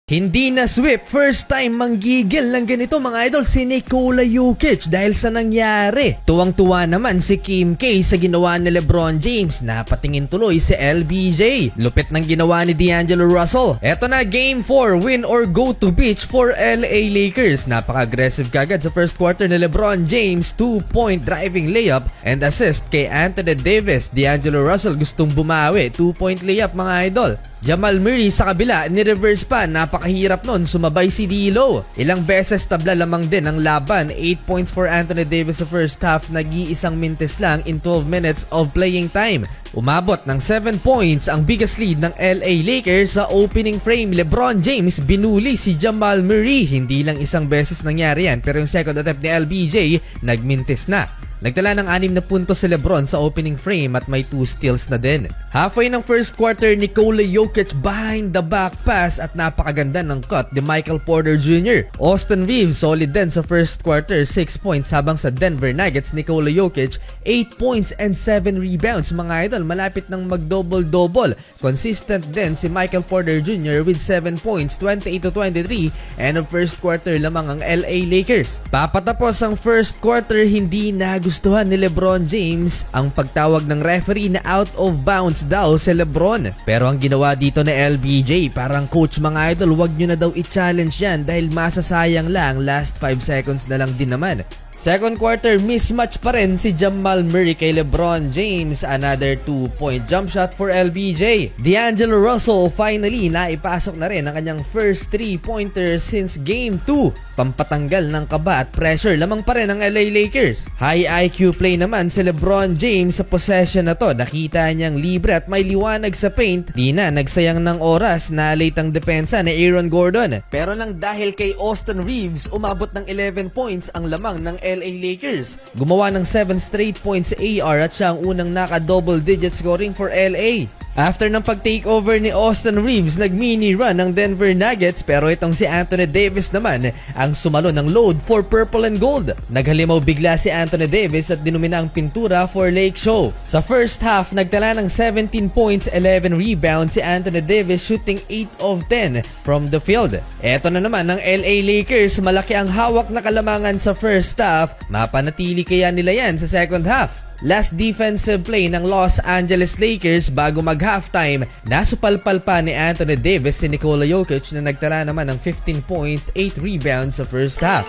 Hindi na sweep, first time manggigil ng ganito mga idol si Nikola Jokic dahil sa nangyari. Tuwang-tuwa naman si Kim K sa ginawa ni LeBron James, napatingin tuloy si LBJ. Lupit ng ginawa ni D'Angelo Russell. Eto na game 4, win or go to beach for LA Lakers. Napaka-aggressive kagad sa first quarter ni LeBron James, 2-point driving layup and assist kay Anthony Davis. D'Angelo Russell gustong bumawi, 2-point layup mga idol. Jamal Murray sa kabila, ni-reverse pa, napakahirap nun, sumabay si D'Lo. Ilang beses tabla lamang din ang laban, 8 points for Anthony Davis sa first half, nag-iisang minutes lang in 12 minutes of playing time. Umabot ng 7 points ang biggest lead ng LA Lakers sa opening frame. LeBron James binuli si Jamal Murray. Hindi lang isang beses nangyari yan, pero yung second attempt ni LBJ, nagmintis na. Nagtala ng 6 na puntos si LeBron sa opening frame at may 2 steals na din. Halfway ng first quarter, Nikola Jokic behind the back pass at napakaganda ng cut ni Michael Porter Jr. Austin Reeves solid din sa first quarter, 6 points, habang sa Denver Nuggets, Nikola Jokic 8 points and 7 rebounds. Mga idol, malapit ng mag-double-double. Consistent din si Michael Porter Jr. with 7 points, 28-23, and of first quarter lamang ang LA Lakers. Papatapos ang first quarter, hindi nagustuhan ni LeBron James ang pagtawag ng referee na out of bounds daw si LeBron. Pero ang ginawa dito ni LBJ, parang coach mga idol, wag nyo na daw i-challenge yan dahil masasayang lang, last 5 seconds na lang din naman. Second quarter, mismatch pa rin si Jamal Murray kay LeBron James. Another 2-point jump shot for LBJ. D'Angelo Russell finally naipasok na rin ang kanyang first 3-pointer since Game 2. Pampatanggal ng kaba at pressure lamang pa rin ang LA Lakers. High IQ play naman si LeBron James sa possession na to. Nakita niyang libre at may liwanag sa paint. Di na nagsayang ng oras na late ang depensa ni Aaron Gordon. Pero lang dahil kay Austin Reeves, umabot ng 11 points ang lamang ng LA Lakers. Gumawa ng 7 straight points sa AR at siya ang unang naka-double digit scoring for LA. After ng pag-takeover ni Austin Reeves, nag-mini run ng Denver Nuggets, pero itong si Anthony Davis naman ang sumalo ng load for purple and gold. Naghalimaw bigla si Anthony Davis at dinumina ang pintura for Lake Show. Sa first half, nagtala ng 17 points, 11 rebounds si Anthony Davis, shooting 8 of 10 from the field. Eto na naman ng LA Lakers, malaki ang hawak na kalamangan sa first half. Mapanatili kaya nila yan sa second half? Last defensive play ng Los Angeles Lakers bago mag-halftime, nasupalpal pa ni Anthony Davis si Nikola Jokic na nagtala naman ng 15 points, 8 rebounds sa first half.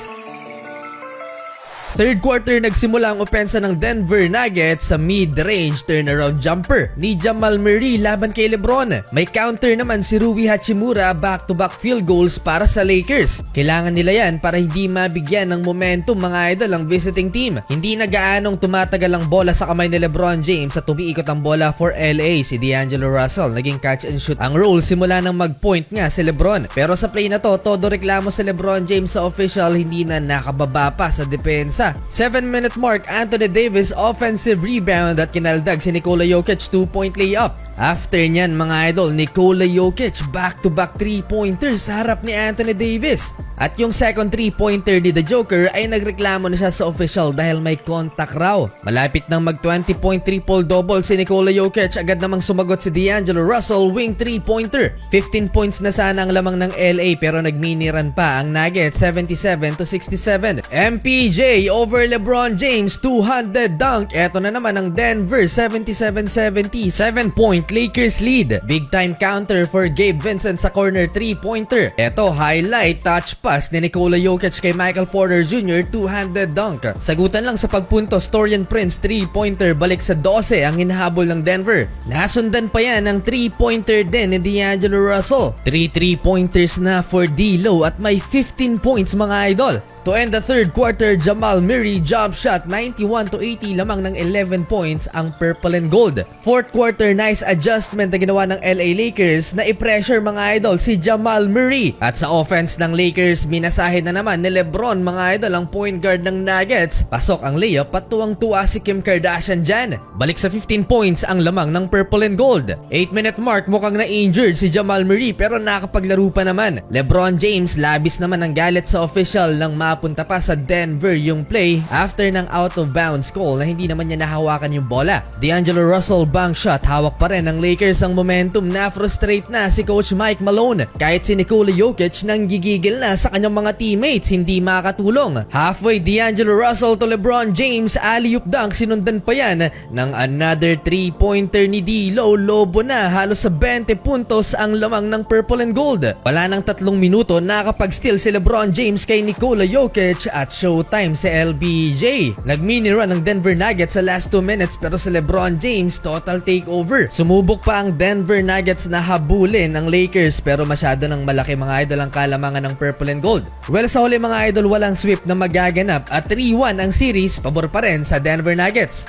Third quarter, nagsimula ang opensa ng Denver Nuggets sa mid-range turnaround jumper ni Jamal Murray laban kay LeBron. May counter naman si Rui Hachimura, back-to-back field goals para sa Lakers. Kailangan nila yan para hindi mabigyan ng momentum mga idol ang visiting team. Hindi na gaanong tumatagal ang bola sa kamay ni LeBron James at tumiikot ang bola for LA. Si D'Angelo Russell naging catch and shoot ang role simula nang mag-point nga si LeBron. Pero sa play na to, todo reklamo si LeBron James sa official, hindi na nakababa pa sa depensa. 7-minute mark, Anthony Davis offensive rebound at kinaldag si Nikola Jokic 2-point layup. After nyan mga idol, Nikola Jokic back-to-back 3-pointers sa harap ni Anthony Davis. At yung second 3-pointer ni The Joker ay nagreklamo na siya sa official dahil may contact raw. Malapit nang mag 20-point triple-double si Nikola Jokic, agad namang sumagot si D'Angelo Russell, wing 3-pointer. 15 points na sana ang lamang ng LA pero nag-mini run pa ang Nuggets 77-67. MPJ over LeBron James, 200 dunk. Eto na naman ang Denver 77-70, 7-point Lakers lead. Big time counter for Gabe Vincent sa corner 3-pointer. Eto, highlight touch pass ni Nikola Jokic kay Michael Porter Jr., 200 dunk. Sagutan lang sa pagpuntos, Taurean Prince 3-pointer, balik sa 12 ang hinahabol ng Denver. Nasundan pa yan ng 3-pointer din ni D'Angelo Russell. 3 3-pointers na for D'Lo at may 15 points mga idol. To end the third quarter, Jamal Murray jump shot 91-80 lamang ng 11 points ang purple and gold. Fourth quarter, nice adjustment na ginawa ng LA Lakers na i-pressure mga idol si Jamal Murray. At sa offense ng Lakers, minasahe na naman ni LeBron mga idol ang point guard ng Nuggets. Pasok ang layup at tuwang-tuwa si Kim Kardashian dyan. Balik sa 15 points ang lamang ng purple and gold. 8-minute mark, mukhang na-injured si Jamal Murray pero nakapaglaro pa naman. LeBron James labis naman ang galit sa official nang mapunta pa sa Denver yung play after ng out of bounds call na hindi naman niya nahawakan yung bola. D'Angelo Russell bank shot, hawak pa rin ng Lakers ang momentum. Na-frustrate na si Coach Mike Malone. Kahit si Nikola Jokic nang gigigil na sa kanyang mga teammates, hindi makatulong. Halfway, D'Angelo Russell to LeBron James, alley-oop dunk, sinundan pa yan ng another 3-pointer ni D'Lo. Lobo na, halos sa 20 puntos ang lamang ng purple and gold. Wala nang 3 minuto, nakapag-steal si LeBron James kay Nikola Jokic at showtime si LBJ. Nag-mini run ng Denver Nuggets sa last 2 minutes pero si LeBron James total takeover. Sumubok pa ang Denver Nuggets na habulin ang Lakers pero masyado ng malaki mga idol ang kalamangan ng purple and gold. Well, sa huli mga idol, walang sweep na magaganap at 3-1 ang series, pabor pa rin sa Denver Nuggets.